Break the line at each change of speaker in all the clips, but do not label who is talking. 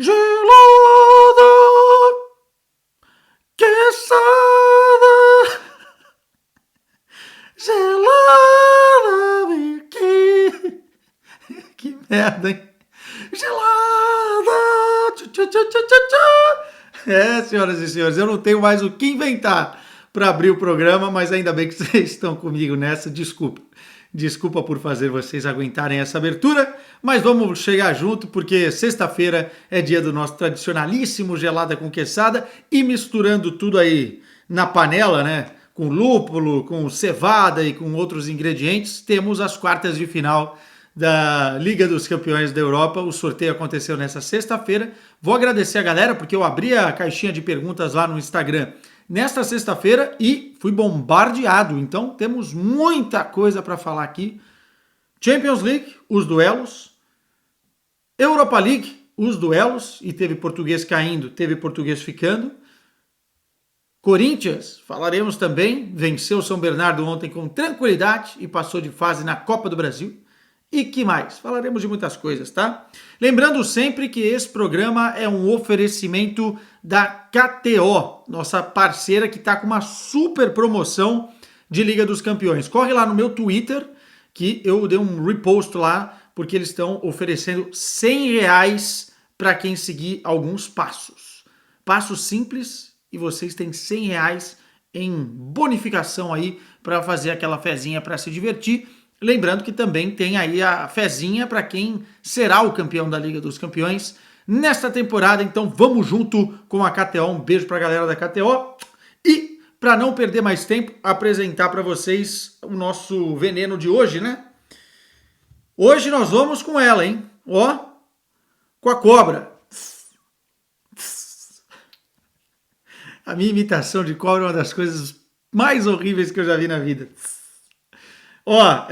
Gelada, quesada, gelada, que... Que merda, hein? Gelada! Tchu, tchu, tchu, tchu, tchu, tchu. Senhoras e senhores, eu não tenho mais o que inventar para abrir o programa, mas ainda bem que vocês estão comigo nessa. Desculpa. Desculpa por fazer vocês aguentarem essa abertura, mas vamos chegar junto porque sexta-feira é dia do nosso tradicionalíssimo gelada com quesada e misturando tudo aí na panela, né? Com lúpulo, com cevada e com outros ingredientes, temos as quartas de final da Liga dos Campeões da Europa. O sorteio aconteceu nessa sexta-feira. Vou agradecer a galera porque eu abri a caixinha de perguntas lá no Instagram nesta sexta-feira e fui bombardeado. Então temos muita coisa para falar aqui. Champions League, os duelos. Europa League, os duelos. E teve português caindo, teve português ficando. Corinthians, falaremos também. Venceu o São Bernardo ontem com tranquilidade e passou de fase na Copa do Brasil. E que mais? Falaremos de muitas coisas, tá? Lembrando sempre que esse programa é um oferecimento da KTO, nossa parceira que está com uma super promoção de Liga dos Campeões. Corre lá no meu Twitter, que eu dei um repost lá, porque eles estão oferecendo R$100 para quem seguir alguns passos. Passos simples e vocês têm R$100 em bonificação aí para fazer aquela fezinha para se divertir. Lembrando que também tem aí a fezinha para quem será o campeão da Liga dos Campeões nesta temporada. Então vamos junto com a KTO. Um beijo para a galera da KTO. E para não perder mais tempo, apresentar para vocês o nosso veneno de hoje, né? Hoje nós vamos com ela, hein? Ó, com a cobra. A minha imitação de cobra é uma das coisas mais horríveis que eu já vi na vida. Ó,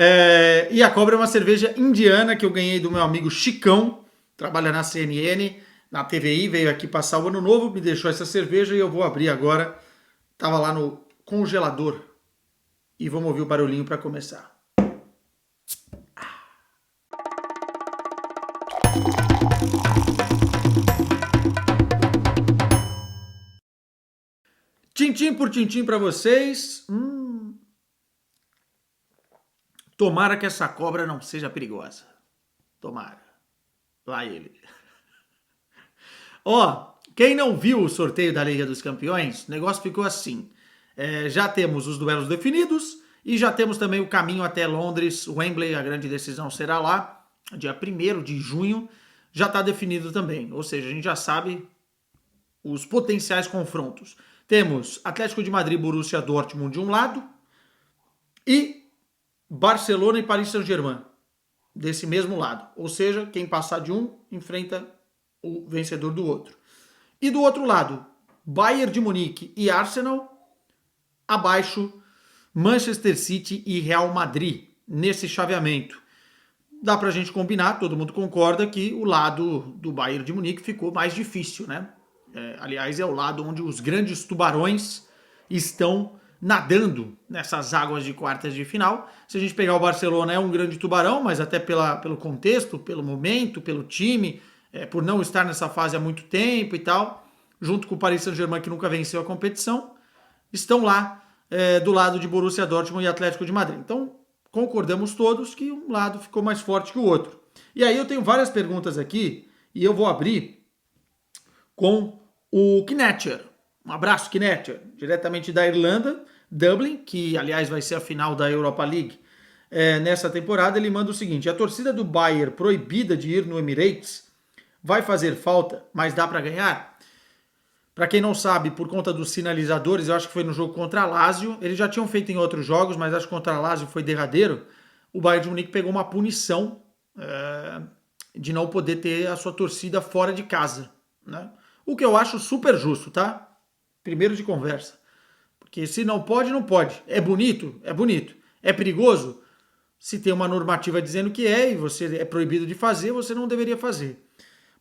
e a cobra é uma cerveja indiana que eu ganhei do meu amigo Chicão, trabalha na CNN, na TVI, veio aqui passar o ano novo, me deixou essa cerveja e eu vou abrir agora. Tava lá no congelador. E vamos ouvir o barulhinho para começar. Tintim por tintim para vocês. Tomara que essa cobra não seja perigosa. Tomara. Lá ele. Ó, quem não viu o sorteio da Liga dos Campeões, o negócio ficou assim. Já temos os duelos definidos e já temos também o caminho até Londres, Wembley, a grande decisão será lá, dia 1º de junho, já está definido também. Ou seja, a gente já sabe os potenciais confrontos. Temos Atlético de Madrid, Borussia Dortmund de um lado e Barcelona e Paris Saint-Germain desse mesmo lado. Ou seja, quem passar de um enfrenta o vencedor do outro. E do outro lado, Bayern de Munique e Arsenal. Abaixo, Manchester City e Real Madrid nesse chaveamento. Dá pra gente combinar, todo mundo concorda que o lado do Bayern de Munique ficou mais difícil, né? Aliás, é o lado onde os grandes tubarões estão nadando nessas águas de quartas de final. Se a gente pegar o Barcelona, é um grande tubarão, mas até pelo contexto, pelo momento, pelo time, por não estar nessa fase há muito tempo e tal, junto com o Paris Saint-Germain, que nunca venceu a competição, estão lá do lado de Borussia Dortmund e Atlético de Madrid. Então, concordamos todos que um lado ficou mais forte que o outro. E aí eu tenho várias perguntas aqui, e eu vou abrir com o Knetcher. Um abraço, Knetcher, diretamente da Irlanda, Dublin, que aliás vai ser a final da Europa League nessa temporada. Ele manda o seguinte: a torcida do Bayern proibida de ir no Emirates vai fazer falta, mas dá para ganhar? Para quem não sabe, por conta dos sinalizadores, eu acho que foi no jogo contra a Lazio, eles já tinham feito em outros jogos, mas acho que contra a Lazio foi derradeiro, o Bayern de Munique pegou uma punição de não poder ter a sua torcida fora de casa, né? O que eu acho super justo, tá? Primeiro de conversa. Porque se não pode, não pode. É bonito? É bonito. É perigoso? Se tem uma normativa dizendo que é e você é proibido de fazer, você não deveria fazer.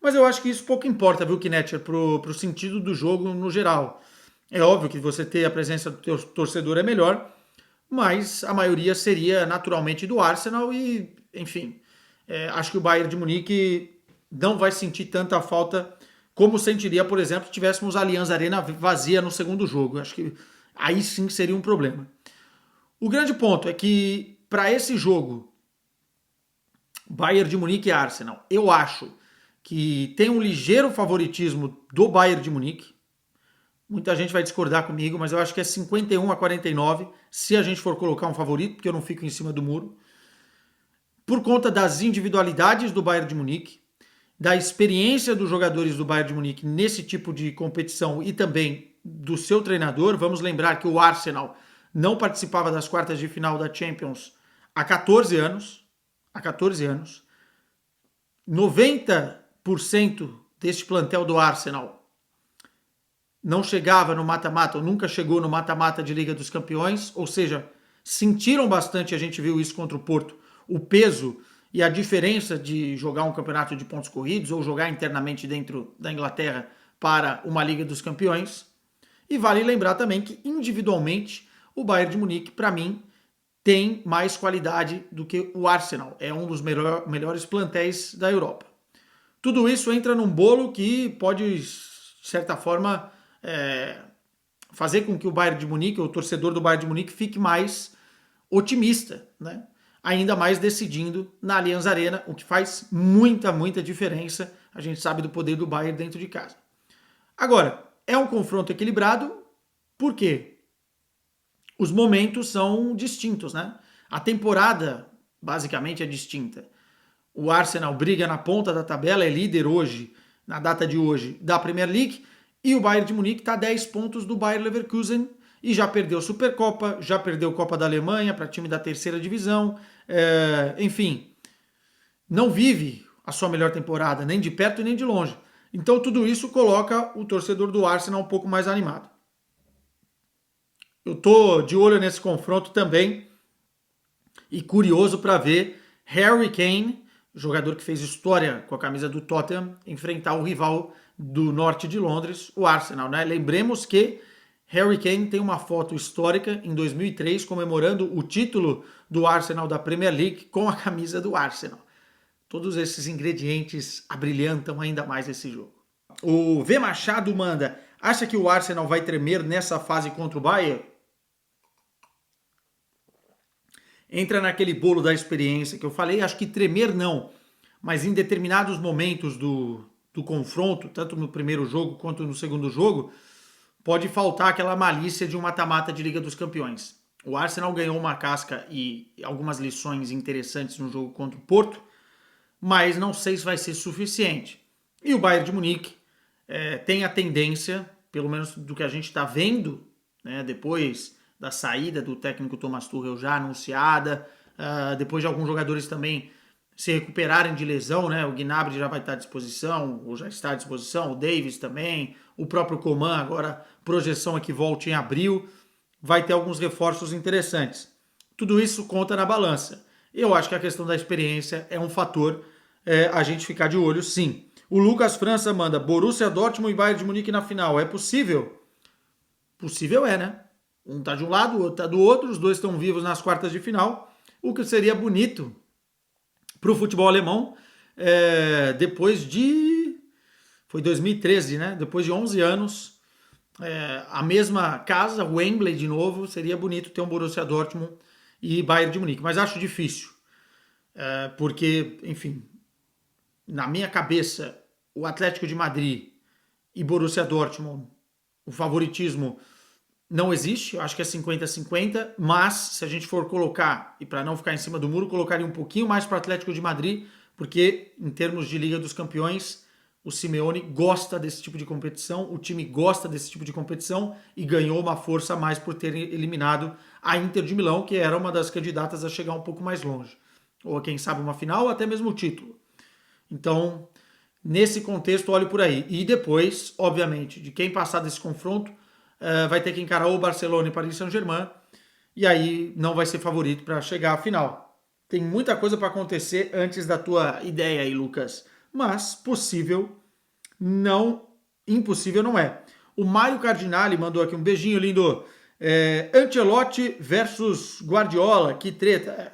Mas eu acho que isso pouco importa, viu, Knetcher, pro sentido do jogo no geral. É óbvio que você ter a presença do teu torcedor é melhor, mas a maioria seria naturalmente do Arsenal e, enfim, acho que o Bayern de Munique não vai sentir tanta falta como sentiria, por exemplo, se tivéssemos a Allianz Arena vazia no segundo jogo. Acho que aí sim seria um problema. O grande ponto é que, para esse jogo, Bayern de Munique e Arsenal, eu acho que tem um ligeiro favoritismo do Bayern de Munique. Muita gente vai discordar comigo, mas eu acho que é 51-49, se a gente for colocar um favorito, porque eu não fico em cima do muro. Por conta das individualidades do Bayern de Munique, da experiência dos jogadores do Bayern de Munique nesse tipo de competição e também do seu treinador. Vamos lembrar que o Arsenal não participava das quartas de final da Champions há 14 anos. Há 14 anos. 90% deste plantel do Arsenal não chegava no mata-mata, ou nunca chegou no mata-mata de Liga dos Campeões, ou seja, sentiram bastante, a gente viu isso contra o Porto, o peso e a diferença de jogar um campeonato de pontos corridos ou jogar internamente dentro da Inglaterra para uma Liga dos Campeões. E vale lembrar também que, individualmente, o Bayern de Munique, para mim, tem mais qualidade do que o Arsenal. É um dos melhores plantéis da Europa. Tudo isso entra num bolo que pode, de certa forma, fazer com que o Bayern de Munique, o torcedor do Bayern de Munique, fique mais otimista, né? Ainda mais decidindo na Allianz Arena, o que faz muita diferença. A gente sabe do poder do Bayern dentro de casa. Agora, é um confronto equilibrado, por quê? Os momentos são distintos, né? A temporada, basicamente, é distinta. O Arsenal briga na ponta da tabela, é líder hoje, na data de hoje, da Premier League, e o Bayern de Munique está a 10 pontos do Bayer Leverkusen e já perdeu Supercopa, já perdeu Copa da Alemanha para time da terceira divisão, enfim, não vive a sua melhor temporada, nem de perto nem de longe. Então tudo isso coloca o torcedor do Arsenal um pouco mais animado. Eu tô de olho nesse confronto também e curioso para ver Harry Kane, jogador que fez história com a camisa do Tottenham, enfrentar o rival do norte de Londres, o Arsenal, né? Lembremos que Harry Kane tem uma foto histórica em 2003 comemorando o título do Arsenal da Premier League com a camisa do Arsenal. Todos esses ingredientes abrilhantam ainda mais esse jogo. O V Machado manda: acha que o Arsenal vai tremer nessa fase contra o Bayern? Entra naquele bolo da experiência que eu falei, acho que tremer não, mas em determinados momentos do confronto, tanto no primeiro jogo quanto no segundo jogo, pode faltar aquela malícia de um mata-mata de Liga dos Campeões. O Arsenal ganhou uma casca e algumas lições interessantes no jogo contra o Porto, mas não sei se vai ser suficiente. E o Bayern de Munique tem a tendência, pelo menos do que a gente está vendo, né, depois da saída do técnico Thomas Tuchel já anunciada, depois de alguns jogadores também se recuperarem de lesão, né? O Gnabry já vai estar à disposição, ou já está à disposição, o Davies também, o próprio Coman, agora projeção é que volte em abril, vai ter alguns reforços interessantes. Tudo isso conta na balança. Eu acho que a questão da experiência é um fator a gente ficar de olho, sim. O Lucas França manda: Borussia Dortmund e Bayern de Munique na final. É possível? Possível é, né? Um tá de um lado, o outro tá do outro, os dois estão vivos nas quartas de final, o que seria bonito para o futebol alemão, depois de... Foi 2013, né? Depois de 11 anos, a mesma casa, Wembley de novo, seria bonito ter um Borussia Dortmund e Bayern de Munique, mas acho difícil, porque, enfim, na minha cabeça, o Atlético de Madrid e Borussia Dortmund, o favoritismo não existe, eu acho que é 50-50, mas se a gente for colocar, e para não ficar em cima do muro, colocaria um pouquinho mais para o Atlético de Madrid, porque em termos de Liga dos Campeões, o Simeone gosta desse tipo de competição, o time gosta desse tipo de competição e ganhou uma força a mais por ter eliminado a Inter de Milão, que era uma das candidatas a chegar um pouco mais longe, ou quem sabe uma final, ou até mesmo o título. Então, nesse contexto, olho por aí. E depois, obviamente, de quem passar desse confronto, vai ter que encarar o Barcelona e Paris Saint-Germain, e aí não vai ser favorito para chegar à final. Tem muita coisa para acontecer antes da tua ideia aí, Lucas, mas possível não, impossível não é. O Mário Cardinali mandou aqui um beijinho lindo. Ancelotti versus Guardiola, que treta.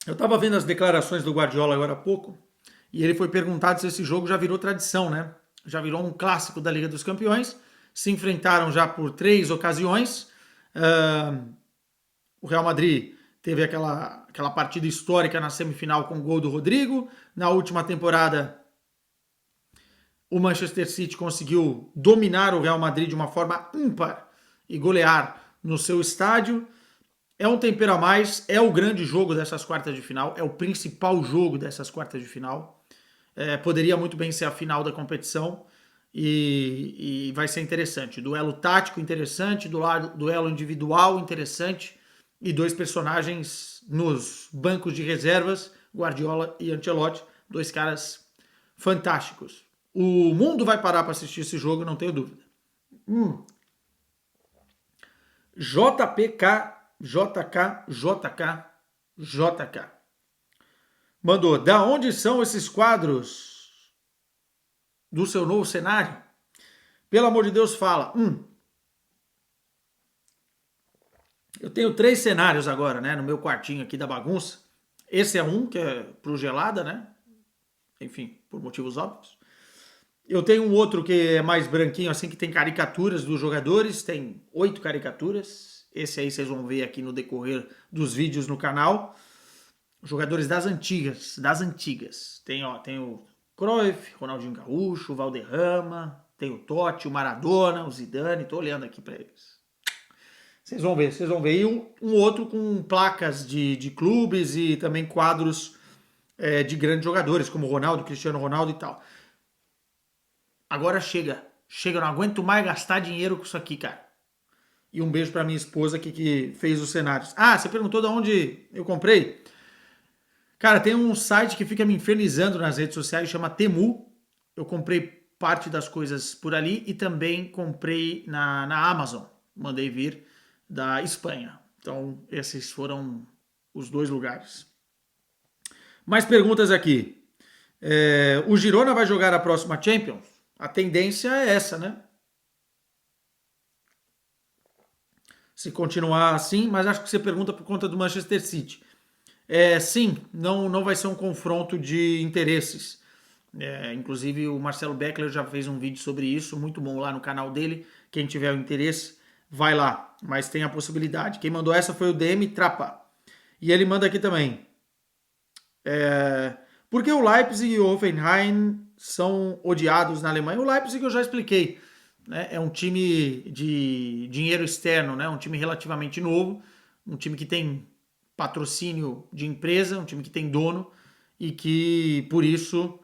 Eu estava vendo as declarações do Guardiola agora há pouco, E ele foi perguntado se esse jogo já virou tradição, né? Já virou um clássico da Liga dos Campeões. Se enfrentaram já por 3 ocasiões. O Real Madrid teve aquela partida histórica na semifinal com o gol do Rodrigo. Na última temporada, o Manchester City conseguiu dominar o Real Madrid de uma forma ímpar e golear no seu estádio. É um tempero a mais, é o grande jogo dessas quartas de final, é o principal jogo dessas quartas de final. Poderia muito bem ser a final da competição e vai ser interessante. Duelo tático interessante, duelo individual interessante e 2 personagens nos bancos de reservas, Guardiola e Ancelotti, 2 caras fantásticos. O mundo vai parar para assistir esse jogo, não tenho dúvida. JK. Mandou, da onde são esses quadros do seu novo cenário? Pelo amor de Deus, fala. Eu tenho 3 cenários agora, né, no meu quartinho aqui da bagunça. Esse é um, que é pro Gelada, né? Enfim, por motivos óbvios. Eu tenho um outro que é mais branquinho, assim, que tem caricaturas dos jogadores. Tem 8 caricaturas. Esse aí vocês vão ver aqui no decorrer dos vídeos no canal. Jogadores das antigas. Tem o Cruyff, Ronaldinho Gaúcho, Valderrama, tem o Totti, o Maradona, o Zidane. Tô olhando aqui para eles. Vocês vão ver. E um outro com placas de clubes e também quadros de grandes jogadores, como Ronaldo, Cristiano Ronaldo e tal. Agora chega, eu não aguento mais gastar dinheiro com isso aqui, cara. E um beijo pra minha esposa aqui que fez os cenários. Ah, você perguntou de onde eu comprei? Cara, tem um site que fica me infernizando nas redes sociais, chama Temu. Eu comprei parte das coisas por ali e também comprei na Amazon. Mandei vir da Espanha. Então, esses foram os 2 lugares. Mais perguntas aqui. O Girona vai jogar a próxima Champions? A tendência é essa, né? Se continuar assim, mas acho que você pergunta por conta do Manchester City. Sim, não vai ser um confronto de interesses. Inclusive o Marcelo Beckler já fez um vídeo sobre isso, muito bom lá no canal dele. Quem tiver o interesse, vai lá. Mas tem a possibilidade. Quem mandou essa foi o DM Trapa. E ele manda aqui também. Por que o Leipzig e o Hoffenheim são odiados na Alemanha? O Leipzig eu já expliquei. Né? É um time de dinheiro externo, né? Um time relativamente novo, um time que tem patrocínio de empresa, um time que tem dono e que, por isso,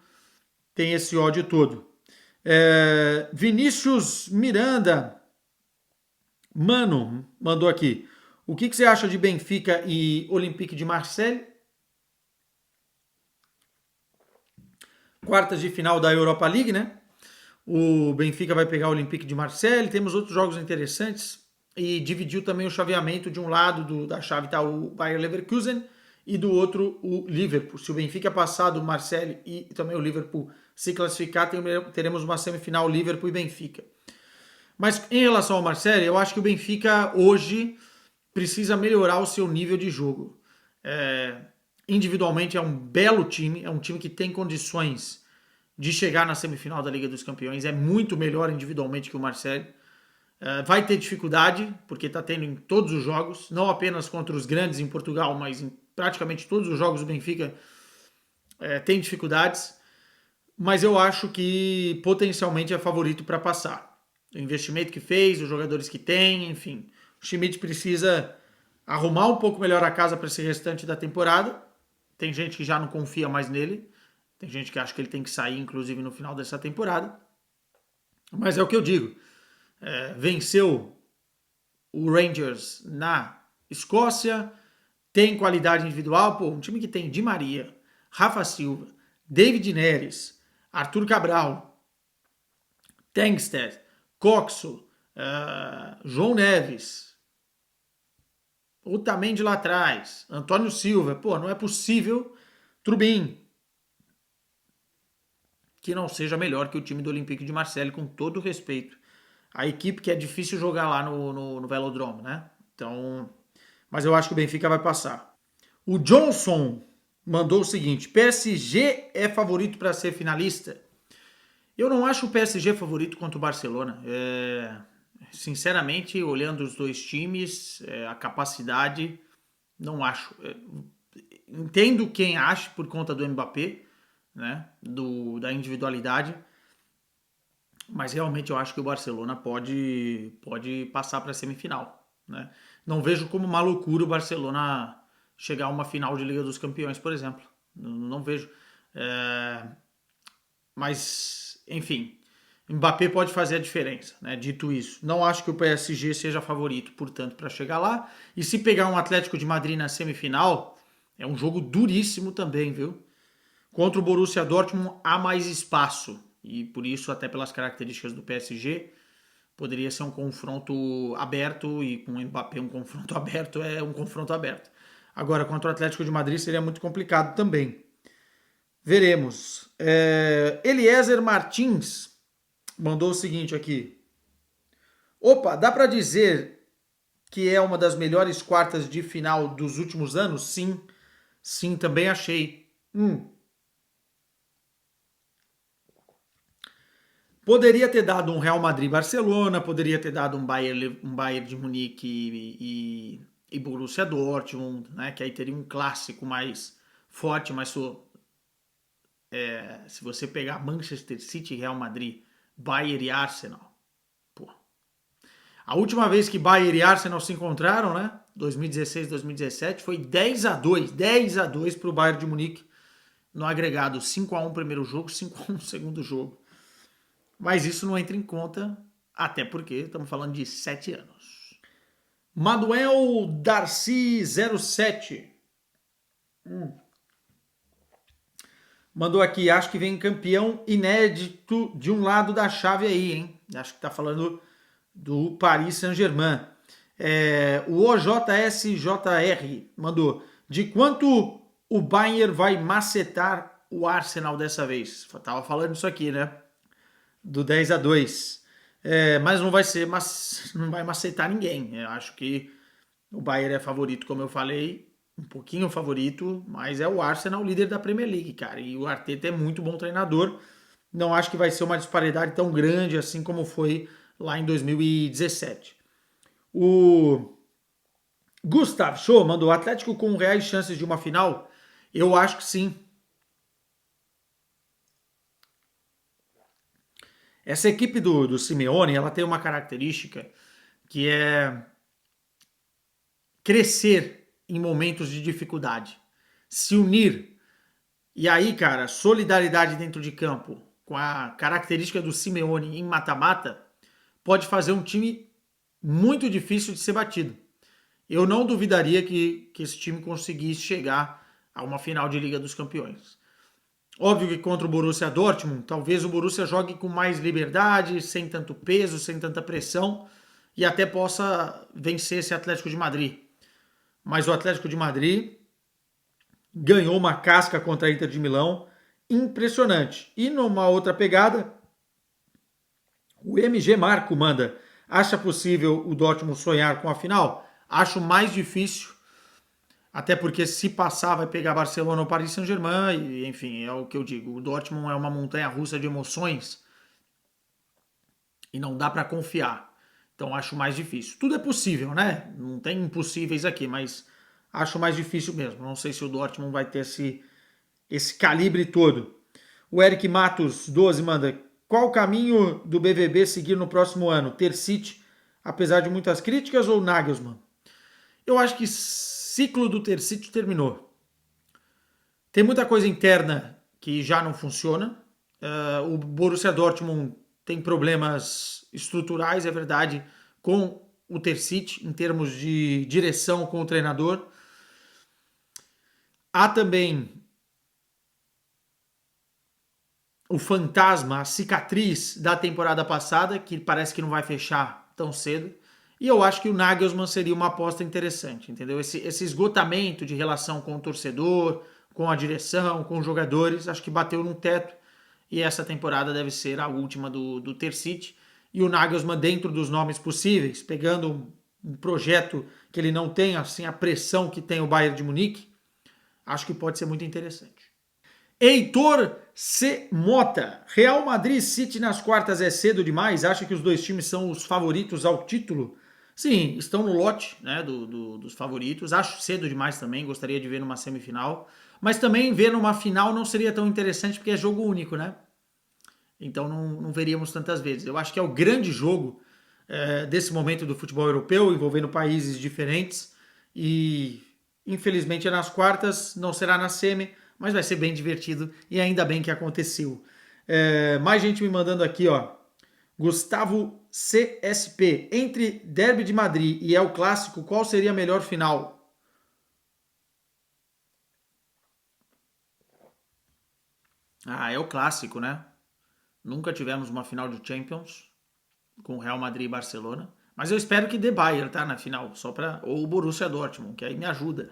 tem esse ódio todo. Vinícius Miranda, mano, mandou aqui. O que você acha de Benfica e Olympique de Marseille? Quartas de final da Europa League, né? O Benfica vai pegar o Olympique de Marseille. Temos outros jogos interessantes. E dividiu também o chaveamento. De um lado da chave está o Bayer Leverkusen e do outro o Liverpool. Se o Benfica passar do Marseille e também o Liverpool se classificar, teremos uma semifinal Liverpool e Benfica. Mas em relação ao Marseille, eu acho que o Benfica hoje precisa melhorar o seu nível de jogo. Individualmente é um belo time, é um time que tem condições de chegar na semifinal da Liga dos Campeões, é muito melhor individualmente que o Marseille. Vai ter dificuldade, porque está tendo em todos os jogos, não apenas contra os grandes em Portugal, mas em praticamente todos os jogos do Benfica tem dificuldades, mas eu acho que potencialmente é favorito para passar. O investimento que fez, os jogadores que tem, enfim. O Schmidt precisa arrumar um pouco melhor a casa para esse restante da temporada. Tem gente que já não confia mais nele. Tem gente que acha que ele tem que sair, inclusive, no final dessa temporada. Mas é o que eu digo. Venceu o Rangers na Escócia. Tem qualidade individual. Pô, um time que tem Di Maria, Rafa Silva, David Neres, Arthur Cabral, Tengsted, Coxo, João Neves, Otamendi lá atrás, Antônio Silva. Pô, não é possível, Trubin, que não seja melhor que o time do Olympique de Marseille, com todo o respeito. A equipe que é difícil jogar lá no Velodrome, né? Então, mas eu acho que o Benfica vai passar. O Johnson mandou o seguinte: PSG é favorito para ser finalista? Eu não acho o PSG favorito contra o Barcelona. Sinceramente, olhando os dois times, a capacidade, não acho. Entendo quem acha por conta do Mbappé, né? Da individualidade, mas realmente eu acho que o Barcelona pode passar para a semifinal, né? Não vejo como uma loucura o Barcelona chegar a uma final de Liga dos Campeões, por exemplo. Não vejo. É, mas, enfim, Mbappé pode fazer a diferença, né? Dito isso, não acho que o PSG seja favorito, portanto, para chegar lá. E se pegar um Atlético de Madrid na semifinal, é um jogo duríssimo também, viu? Contra o Borussia Dortmund há mais espaço e por isso, até pelas características do PSG, poderia ser um confronto aberto e com o Mbappé um confronto aberto é um confronto aberto. Agora, contra o Atlético de Madrid seria muito complicado também. Veremos. Eliezer Martins mandou o seguinte aqui. Opa, dá para dizer que é uma das melhores quartas de final dos últimos anos? Sim, sim, também achei. Poderia ter dado um Real Madrid-Barcelona, poderia ter dado um Bayern de Munique e Borussia Dortmund, né? Que aí teria um clássico mais forte, mas se você pegar Manchester City, Real Madrid, Bayern e Arsenal, pô. A última vez que Bayern e Arsenal se encontraram, né? 2016, 2017, foi 10-2 para o Bayern de Munique no agregado, 5-1 primeiro jogo, 5-1 segundo jogo. Mas isso não entra em conta, até porque estamos falando de 7 anos. Manuel Darcy 07 mandou aqui, acho que vem campeão inédito de um lado da chave aí, hein? Acho que tá falando do Paris Saint-Germain. O OJSJR mandou, de quanto o Bayern vai macetar o Arsenal dessa vez? Tava falando isso aqui, né? Do 10-2. Mas não vai ser, não vai macetar ninguém. Eu acho que o Bayern é favorito, como eu falei, um pouquinho favorito, mas é o Arsenal líder da Premier League, cara. E o Arteta é muito bom treinador. Não acho que vai ser uma disparidade tão grande assim como foi lá em 2017. O Gustav Show mandou o Atlético com reais chances de uma final. Eu acho que sim. Essa equipe do Simeone, ela tem uma característica que é crescer em momentos de dificuldade, se unir. E aí, cara, solidariedade dentro de campo, com a característica do Simeone em mata-mata, pode fazer um time muito difícil de ser batido. Eu não duvidaria que esse time conseguisse chegar a uma final de Liga dos Campeões. Óbvio que contra o Borussia Dortmund, talvez o Borussia jogue com mais liberdade, sem tanto peso, sem tanta pressão, e até possa vencer esse Atlético de Madrid. Mas o Atlético de Madrid ganhou uma casca contra a Inter de Milão impressionante. E numa outra pegada, o MG Marco manda, acha possível o Dortmund sonhar com a final? Acho mais difícil, até porque se passar vai pegar Barcelona ou Paris Saint-Germain, e enfim, é o que eu digo, o Dortmund é uma montanha-russa de emoções e não dá para confiar. Então acho mais difícil. Tudo é possível, né? Não tem impossíveis aqui, mas acho mais difícil mesmo. Não sei se o Dortmund vai ter esse calibre todo. O Eric Matos 12 manda, qual o caminho do BVB seguir no próximo ano? Ter City, apesar de muitas críticas, ou Nagelsmann? Eu acho que ciclo do Ter City terminou. Tem muita coisa interna que já não funciona. O Borussia Dortmund tem problemas estruturais, é verdade, com o Ter City, em termos de direção com o treinador. Há também o fantasma, a cicatriz da temporada passada, que parece que não vai fechar tão cedo. E eu acho que o Nagelsmann seria uma aposta interessante, entendeu? Esse esgotamento de relação com o torcedor, com a direção, com os jogadores, acho que bateu num teto. E essa temporada deve ser a última do Ter City. E o Nagelsmann, dentro dos nomes possíveis, pegando um projeto que ele não tem assim, a pressão que tem o Bayern de Munique, Acho que pode ser muito interessante. Heitor C. Mota. Real Madrid e City nas quartas é cedo demais? Acha que os dois times são os favoritos ao título? Sim, estão no lote, né, dos favoritos. Acho cedo demais também, gostaria de ver numa semifinal. Mas também ver numa final não seria tão interessante porque é jogo único, né? Então não veríamos tantas vezes. Eu acho que é o grande jogo desse momento do futebol europeu, envolvendo países diferentes. E infelizmente é nas quartas, não será na semi, mas vai ser bem divertido e ainda bem que aconteceu. Mais gente me mandando aqui, ó. Gustavo CSP. Entre Derby de Madrid e El Clássico, qual seria a melhor final? Ah, é o clássico, né? Nunca tivemos uma final de Champions com Real Madrid e Barcelona. Mas eu espero que dê Bayern, tá? Na final. Só pra... Ou o Borussia Dortmund, que aí me ajuda.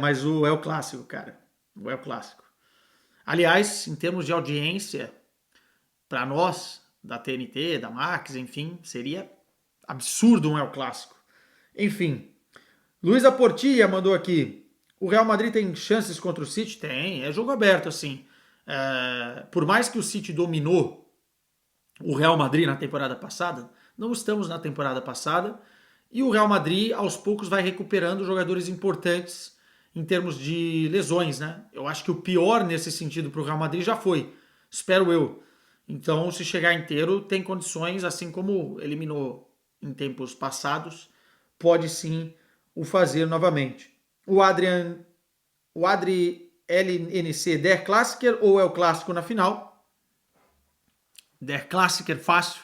Mas o é o clássico, cara. O é o clássico. Aliás, em termos de audiência, para nós, da TNT, da Max, enfim, seria absurdo um é o clássico. Enfim, Luísa Portilla mandou aqui. O Real Madrid tem chances contra o City? Tem, é jogo aberto, assim. Por mais que o City dominou o Real Madrid na temporada passada, não estamos na temporada passada, e o Real Madrid aos poucos vai recuperando jogadores importantes em termos de lesões, né? Eu acho que o pior nesse sentido para o Real Madrid já foi, espero eu. Então, se chegar inteiro, tem condições, assim como eliminou em tempos passados, pode sim o fazer novamente. O Adri LNC Der Klassiker ou é o clássico na final? Der Klassiker fácil.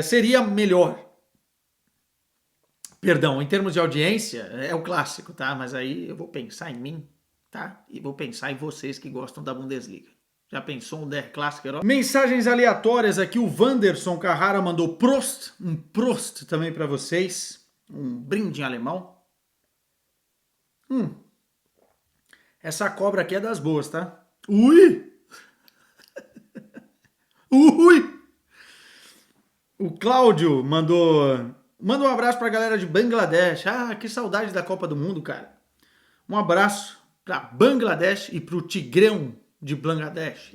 Seria melhor. Perdão, em termos de audiência, é o clássico, tá? Mas aí eu vou pensar em mim, tá? E vou pensar em vocês que gostam da Bundesliga. Já pensou um Der Klassiker? Mensagens aleatórias aqui. O Wanderson Carrara mandou Prost. Um Prost também para vocês. Um brinde em alemão. Essa cobra aqui é das boas, tá? Ui! Ui! O Cláudio mandou. Manda um abraço pra galera de Bangladesh. Ah, que saudade da Copa do Mundo, cara. Um abraço pra Bangladesh e pro Tigrão de Bangladesh.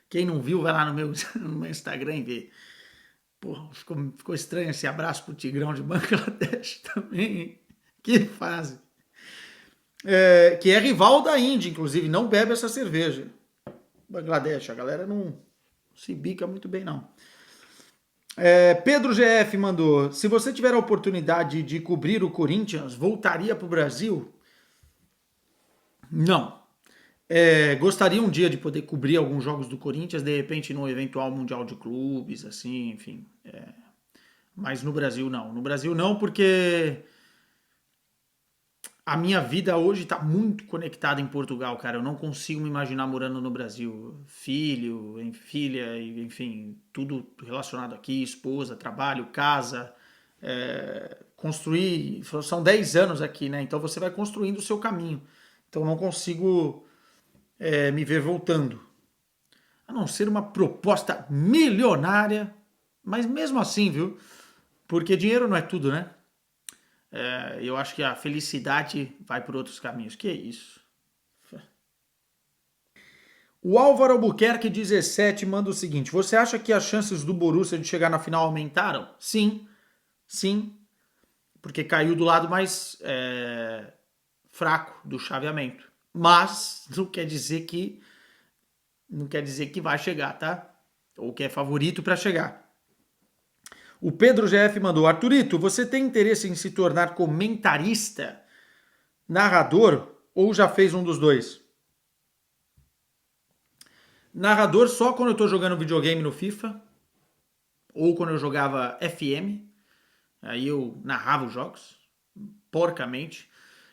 Quem não viu, vai lá no meu, no meu Instagram e vê. Pô, ficou estranho esse abraço pro Tigrão de Bangladesh também, hein? Que fase. Que é rival da Índia, inclusive, não bebe essa cerveja. Bangladesh, a galera não se bica muito bem, não. Pedro GF mandou: se você tiver a oportunidade de cobrir o Corinthians, voltaria para o Brasil? Não. Gostaria um dia de poder cobrir alguns jogos do Corinthians, de repente no eventual Mundial de Clubes, assim, enfim. Mas no Brasil não. No Brasil não, porque a minha vida hoje está muito conectada em Portugal, cara. Eu não consigo me imaginar morando no Brasil. Filho, filha, enfim, tudo relacionado aqui, esposa, trabalho, casa. Construir. São 10 anos aqui, né? Então você vai construindo o seu caminho. Então eu não consigo me ver voltando. A não ser uma proposta milionária. Mas mesmo assim, viu? Porque dinheiro não é tudo, né? Eu acho que a felicidade vai por outros caminhos. Que isso? O Álvaro Albuquerque 17 manda o seguinte: você acha que as chances do Borussia de chegar na final aumentaram? Sim, sim, porque caiu do lado mais fraco do chaveamento. Mas não quer dizer que vai chegar, tá? Ou que é favorito para chegar. O Pedro GF mandou: Arthurito, você tem interesse em se tornar comentarista, narrador ou já fez um dos dois? Narrador só quando eu tô jogando videogame no FIFA ou quando eu jogava FM. Aí eu narrava os jogos porcamente.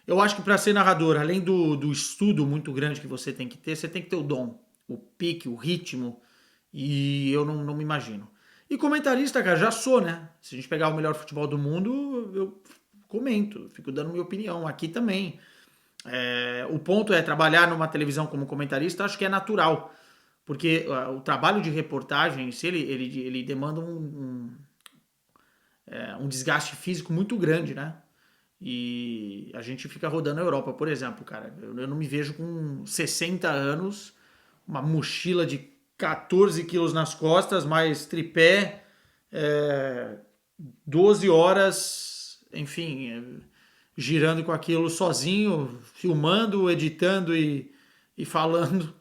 Eu acho que para ser narrador, além do estudo muito grande que você tem que ter, você tem que ter o dom, o pique, o ritmo. E eu não me imagino. E comentarista, cara, já sou, né? Se a gente pegar o melhor futebol do mundo, eu comento, fico dando minha opinião. Aqui também. O ponto é trabalhar numa televisão como comentarista, acho que é natural. Porque o trabalho de reportagem, se ele demanda um desgaste físico muito grande, né? E a gente fica rodando a Europa, por exemplo, cara. Eu não me vejo com 60 anos, uma mochila de 14 quilos nas costas, mais tripé, é, 12 horas, enfim, girando com aquilo sozinho, filmando, editando e falando.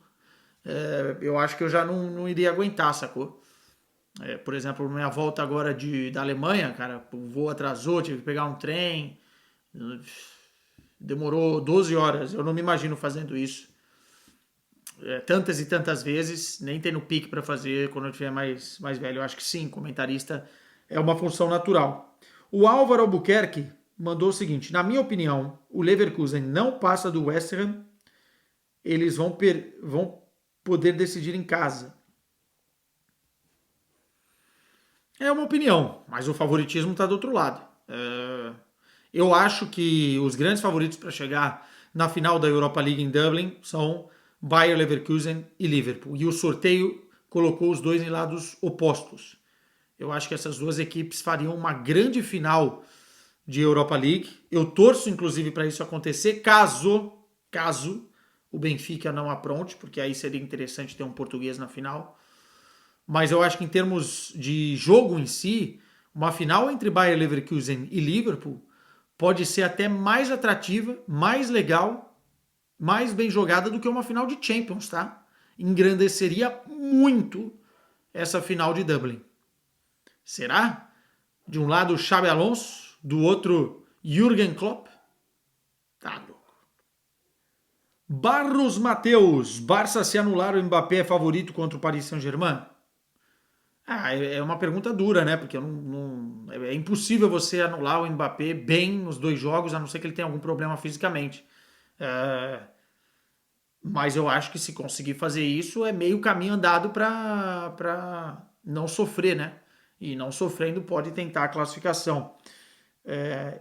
Eu acho que eu já não iria aguentar, sacou? Por exemplo, minha volta agora da Alemanha, cara, o voo atrasou, tive que pegar um trem, demorou 12 horas. Eu não me imagino fazendo isso tantas e tantas vezes, nem tendo pique para fazer quando eu tiver mais velho. Eu acho que sim, comentarista é uma função natural. O Álvaro Albuquerque mandou o seguinte: na minha opinião, o Leverkusen não passa do West Ham, eles vão poder decidir em casa. É uma opinião, mas o favoritismo está do outro lado. Eu acho que os grandes favoritos para chegar na final da Europa League em Dublin são Bayer Leverkusen e Liverpool. E o sorteio colocou os dois em lados opostos. Eu acho que essas duas equipes fariam uma grande final de Europa League. Eu torço, inclusive, para isso acontecer, caso o Benfica não apronte, porque aí seria interessante ter um português na final. Mas eu acho que em termos de jogo em si, uma final entre Bayer Leverkusen e Liverpool pode ser até mais atrativa, mais legal, mais bem jogada do que uma final de Champions, tá? Engrandeceria muito essa final de Dublin. Será? De um lado Xabi Alonso, do outro Jürgen Klopp? Tá louco. Barros Mateus, Barça se anular o Mbappé é favorito contra o Paris Saint-Germain? É uma pergunta dura, né? Porque é impossível você anular o Mbappé bem nos dois jogos, a não ser que ele tenha algum problema fisicamente. Mas eu acho que se conseguir fazer isso, é meio caminho andado para não sofrer, né? E não sofrendo pode tentar a classificação.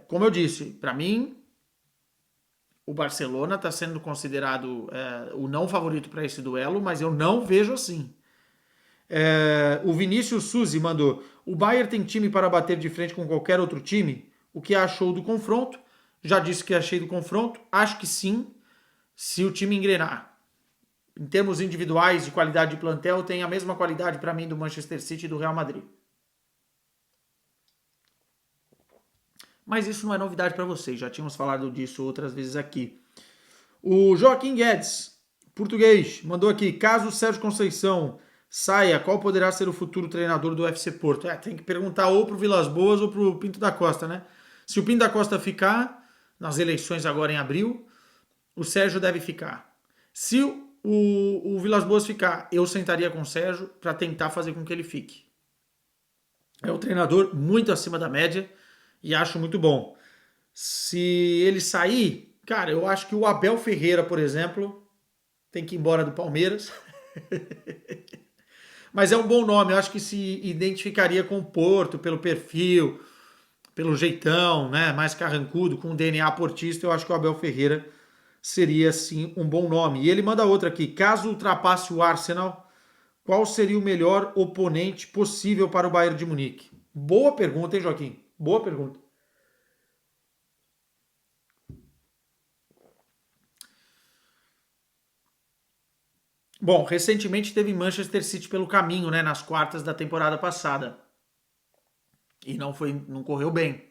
Como eu disse, para mim, o Barcelona está sendo considerado o não favorito para esse duelo, mas eu não vejo assim. O Vinícius Suzy mandou: o Bayern tem time para bater de frente com qualquer outro time? O que achou do confronto? Já disse que achei do confronto. Acho que sim, se o time engrenar. Em termos individuais de qualidade de plantel, tem a mesma qualidade para mim do Manchester City e do Real Madrid. Mas isso não é novidade para vocês, já tínhamos falado disso outras vezes aqui. O Joaquim Guedes, português, mandou aqui: caso o Sérgio Conceição saia, qual poderá ser o futuro treinador do FC Porto? Tem que perguntar ou pro Vilas Boas ou pro Pinto da Costa, né? Se o Pinto da Costa ficar, nas eleições agora em abril, o Sérgio deve ficar. Se o Vilas Boas ficar, eu sentaria com o Sérgio para tentar fazer com que ele fique. É um treinador muito acima da média e acho muito bom. Se ele sair, cara, eu acho que o Abel Ferreira, por exemplo, tem que ir embora do Palmeiras. Mas é um bom nome, eu acho que se identificaria com o Porto pelo perfil, pelo jeitão, né, mais carrancudo, com o DNA portista. Eu acho que o Abel Ferreira seria sim um bom nome. E ele manda outra aqui: caso ultrapasse o Arsenal, qual seria o melhor oponente possível para o Bayern de Munique? Boa pergunta, hein, Joaquim? Boa pergunta. Bom, recentemente teve Manchester City pelo caminho, né, nas quartas da temporada passada. E não correu bem.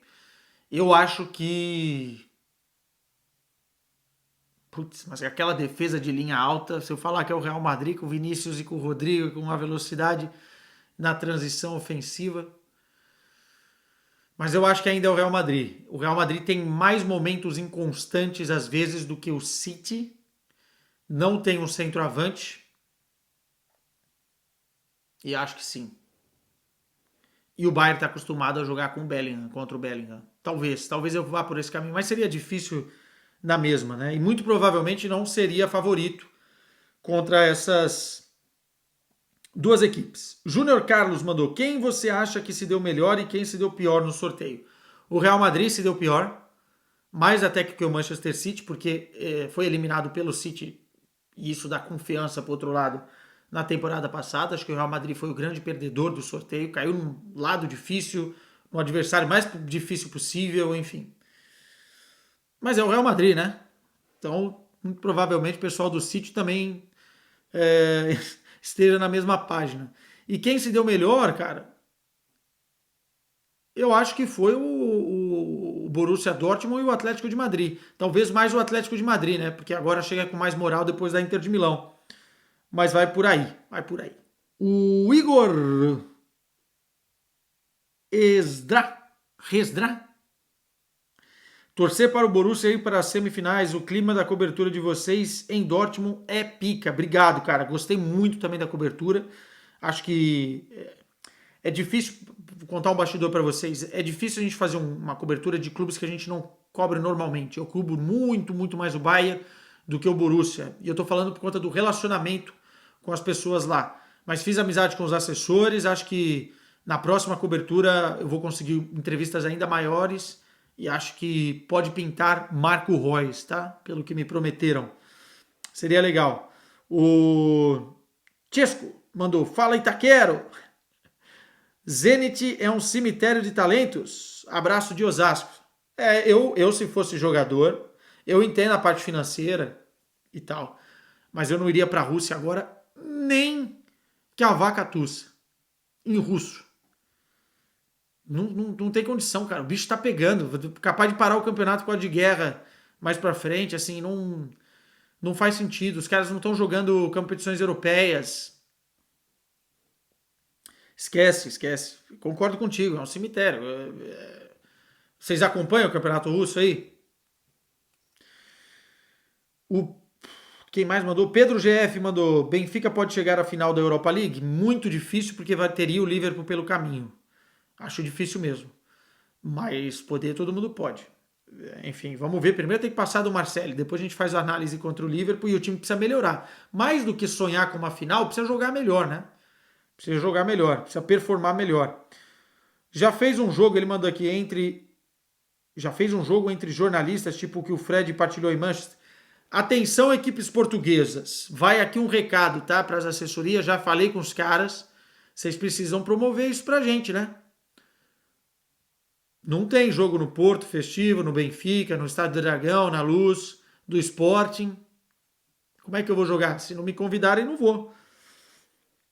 Eu acho que putz, mas aquela defesa de linha alta, se eu falar que é o Real Madrid com o Vinícius e com o Rodrigo, com uma velocidade na transição ofensiva. Mas eu acho que ainda é o Real Madrid. O Real Madrid tem mais momentos inconstantes às vezes do que o City. Não tem um centroavante. E acho que sim. E o Bayern está acostumado a jogar com o Bellingham, contra o Bellingham. Talvez eu vá por esse caminho, mas seria difícil na mesma, né? E muito provavelmente não seria favorito contra essas duas equipes. Júnior Carlos mandou: quem você acha que se deu melhor e quem se deu pior no sorteio? O Real Madrid se deu pior, mais até que o Manchester City, porque foi eliminado pelo City e isso dá confiança para o outro lado na temporada passada. Acho que o Real Madrid foi o grande perdedor do sorteio, caiu num lado difícil, no adversário mais difícil possível, enfim. Mas é o Real Madrid, né? Então, muito provavelmente o pessoal do City também esteja na mesma página. E quem se deu melhor, cara, eu acho que foi o Borussia Dortmund e o Atlético de Madrid. Talvez mais o Atlético de Madrid, né? Porque agora chega com mais moral depois da Inter de Milão. Mas vai por aí, vai por aí. O Igor Resdra. Torcer para o Borussia ir para as semifinais. O clima da cobertura de vocês em Dortmund é pica. Obrigado, cara. Gostei muito também da cobertura. Acho que é difícil, vou contar um bastidor para vocês, é difícil a gente fazer uma cobertura de clubes que a gente não cobre normalmente. Eu cubro muito, muito mais o Bayern do que o Borussia. E eu tô falando por conta do relacionamento com as pessoas lá. Mas fiz amizade com os assessores, acho que na próxima cobertura eu vou conseguir entrevistas ainda maiores e acho que pode pintar Marco Reus, tá? Pelo que me prometeram. Seria legal. O Chesco mandou, fala Itaquero. Zenit é um cemitério de talentos. Abraço de Osasco. Eu se fosse jogador, eu entendo a parte financeira e tal, mas eu não iria para a Rússia agora nem que a vaca tussa em russo. Não tem condição, cara. O bicho tá pegando. Capaz de parar o campeonato com a de guerra mais pra frente, assim, não faz sentido. Os caras não estão jogando competições europeias. Esquece, esquece. Concordo contigo, é um cemitério. Vocês acompanham o Campeonato Russo aí? O Quem mais mandou? Pedro GF mandou. Benfica pode chegar à final da Europa League? Muito difícil porque teria o Liverpool pelo caminho. Acho difícil mesmo. Mas poder todo mundo pode. Enfim, vamos ver. Primeiro tem que passar do Marcelo, depois a gente faz a análise contra o Liverpool e o time precisa melhorar. Mais do que sonhar com uma final, precisa jogar melhor, né? Precisa jogar melhor, precisa performar melhor. Já fez um jogo, ele mandou aqui, já fez um jogo entre jornalistas, tipo o que o Fred partilhou em Manchester. Atenção, equipes portuguesas. Vai aqui um recado, tá? Para as assessorias. Já falei com os caras. Vocês precisam promover isso pra gente, né? Não tem jogo no Porto festivo, no Benfica, no Estádio do Dragão, na Luz, do Sporting. Como é que eu vou jogar? Se não me convidarem, não vou.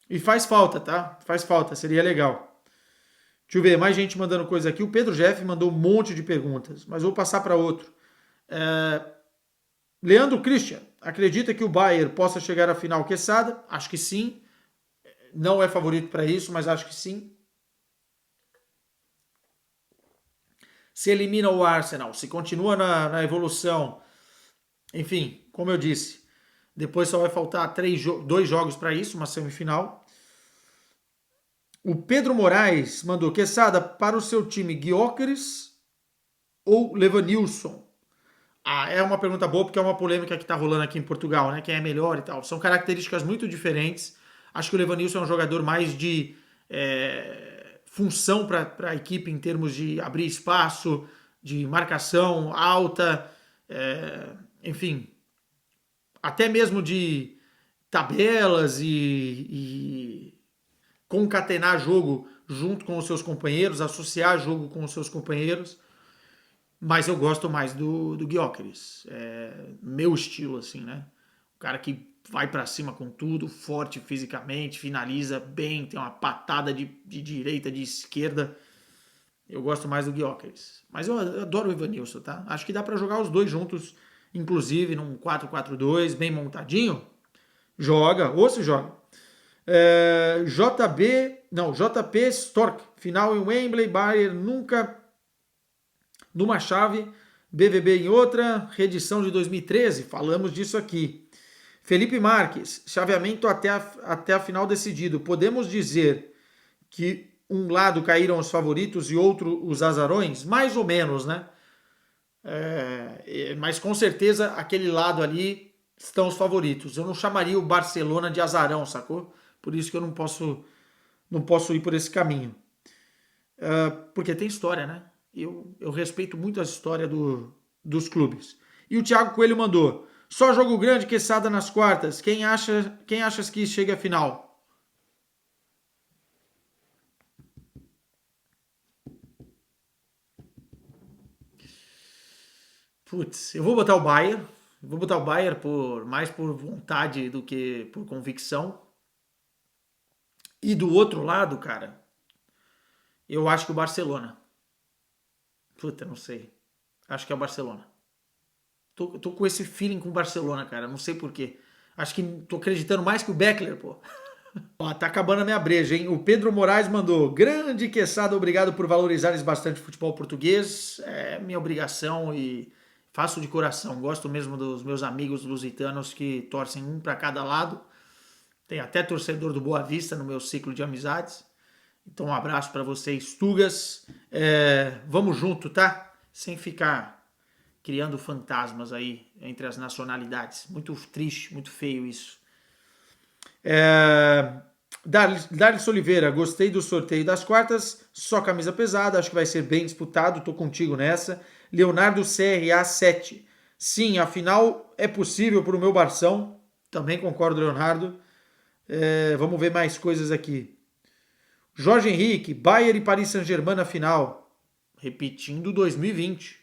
E faz falta, tá? Faz falta, seria legal. Deixa eu ver, mais gente mandando coisa aqui. O Pedro Jeff mandou um monte de perguntas, mas vou passar para outro. Leandro Christian, acredita que o Bayern possa chegar à final Quesada? Acho que sim. Não é favorito para isso, mas acho que sim. Se elimina o Arsenal, se continua na evolução, enfim, como eu disse, depois só vai faltar dois jogos para isso, uma semifinal. O Pedro Moraes mandou, Quesada, para o seu time, Gyökeres ou Levanilson? Ah, é uma pergunta boa porque é uma polêmica que está rolando aqui em Portugal, né? Quem é melhor e tal. São características muito diferentes. Acho que o Levanilson é um jogador mais de função para a equipe em termos de abrir espaço, de marcação alta, enfim, até mesmo de tabelas e concatenar jogo junto com os seus companheiros, associar jogo com os seus companheiros. Mas eu gosto mais do Gyökeres. Meu estilo, assim, né? O cara que vai pra cima com tudo, forte fisicamente, finaliza bem, tem uma patada de direita, de esquerda. Eu gosto mais do Gyökeres. Mas eu adoro o Evanilson, tá? Acho que dá pra jogar os dois juntos, inclusive num 4-4-2, bem montadinho. Joga, ou se joga. JP Stork, final em Wembley, Bayern nunca numa chave, BVB em outra, reedição de 2013, falamos disso aqui. Felipe Marques, chaveamento até a final decidido. Podemos dizer que um lado caíram os favoritos e outro os azarões? Mais ou menos, né? Mas com certeza aquele lado ali estão os favoritos. Eu não chamaria o Barcelona de azarão, sacou? Por isso que eu não posso ir por esse caminho. Porque tem história, né? Eu respeito muito a história dos clubes. E o Thiago Coelho mandou: só jogo grande, Quesada nas quartas. Quem achas que chega à final? Putz, eu vou botar o Bayern. Vou botar o Bayern mais por vontade do que por convicção. E do outro lado, cara, eu acho que o Barcelona. Puta, não sei. Acho que é o Barcelona. Tô com esse feeling com o Barcelona, cara. Não sei por quê. Acho que tô acreditando mais que o Beckler, pô. Ó, tá acabando a minha breja, hein? O Pedro Moraes mandou: grande Quesada, obrigado por valorizares bastante o futebol português. É minha obrigação e faço de coração. Gosto mesmo dos meus amigos lusitanos que torcem um para cada lado. Tem até torcedor do Boa Vista no meu ciclo de amizades. Então um abraço para vocês, Tugas. Vamos junto, tá? Sem ficar criando fantasmas aí entre as nacionalidades. Muito triste, muito feio isso. Darlis Oliveira, gostei do sorteio das quartas, só camisa pesada, acho que vai ser bem disputado, tô contigo nessa. Leonardo CRA 7, sim, a final é possível para o meu Barção, também concordo, Leonardo. Vamos ver mais coisas aqui. Jorge Henrique, Bayern e Paris Saint-Germain na final, repetindo 2020.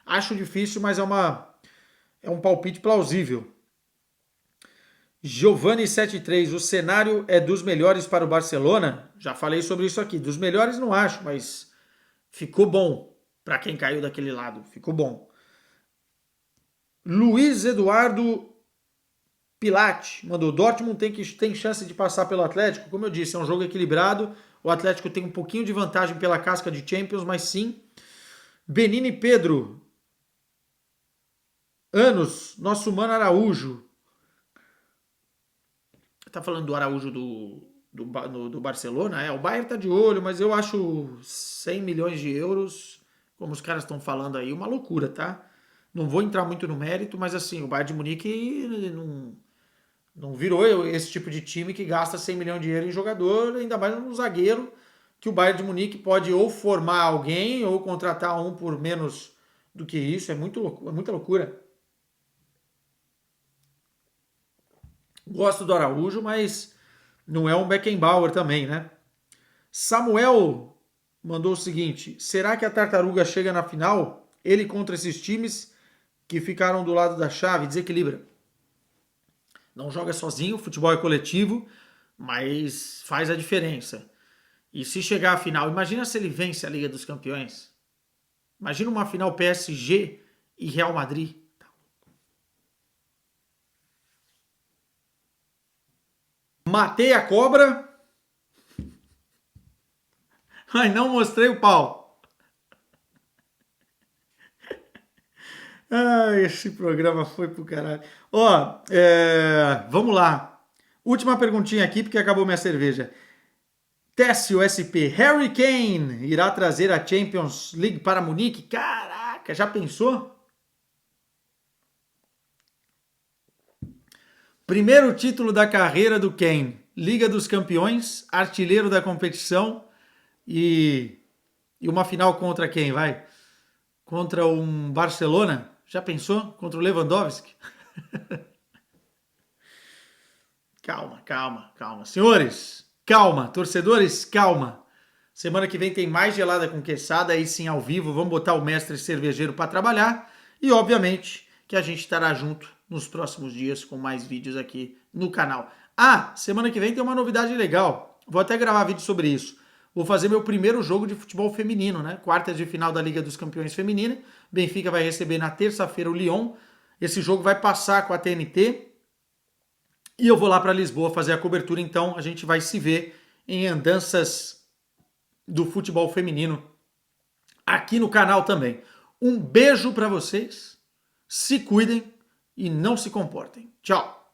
Acho difícil, mas é um palpite plausível. Giovanni 73, o cenário é dos melhores para o Barcelona? Já falei sobre isso aqui. Dos melhores não acho, mas ficou bom para quem caiu daquele lado. Ficou bom. Luiz Eduardo Pilate mandou: Dortmund tem chance de passar pelo Atlético? Como eu disse, é um jogo equilibrado. O Atlético tem um pouquinho de vantagem pela casca de Champions, mas sim. Benini Pedro. Anos, nosso mano Araújo. Tá falando do Araújo do Barcelona? O Bayern tá de olho, mas eu acho 100 milhões de euros, como os caras estão falando aí, uma loucura, tá? Não vou entrar muito no mérito, mas assim, o Bayern de Munique não virou esse tipo de time que gasta 100 milhões de euros em jogador, ainda mais um zagueiro, que o Bayern de Munique pode ou formar alguém ou contratar um por menos do que isso. É muita loucura. Gosto do Araújo, mas não é um Beckenbauer também, né? Samuel mandou o seguinte: será que a Tartaruga chega na final? Ele contra esses times que ficaram do lado da chave, desequilibra. Não joga sozinho, futebol é coletivo, mas faz a diferença. E se chegar à final, imagina se ele vence a Liga dos Campeões. Imagina uma final PSG e Real Madrid. Matei a cobra. Ai, não mostrei o pau. Ai, esse programa foi pro caralho. Ó, vamos lá. Última perguntinha aqui, porque acabou minha cerveja. Técio SP, Harry Kane irá trazer a Champions League para Munique? Caraca, já pensou? Primeiro título da carreira do Kane, Liga dos Campeões, artilheiro da competição e uma final contra quem, vai? Contra um Barcelona? Já pensou? Contra o Lewandowski? Calma. Senhores, calma. Torcedores, calma. Semana que vem tem mais Gelada com Quesada, aí sim ao vivo. Vamos botar o mestre cervejeiro para trabalhar. E, obviamente, que a gente estará junto nos próximos dias com mais vídeos aqui no canal. Semana que vem tem uma novidade legal. Vou até gravar vídeo sobre isso. Vou fazer meu primeiro jogo de futebol feminino, né? Quartas de final da Liga dos Campeões Feminina. Benfica vai receber na terça-feira o Lyon. Esse jogo vai passar com a TNT. E eu vou lá para Lisboa fazer a cobertura, então a gente vai se ver em andanças do futebol feminino aqui no canal também. Um beijo para vocês, se cuidem e não se comportem. Tchau!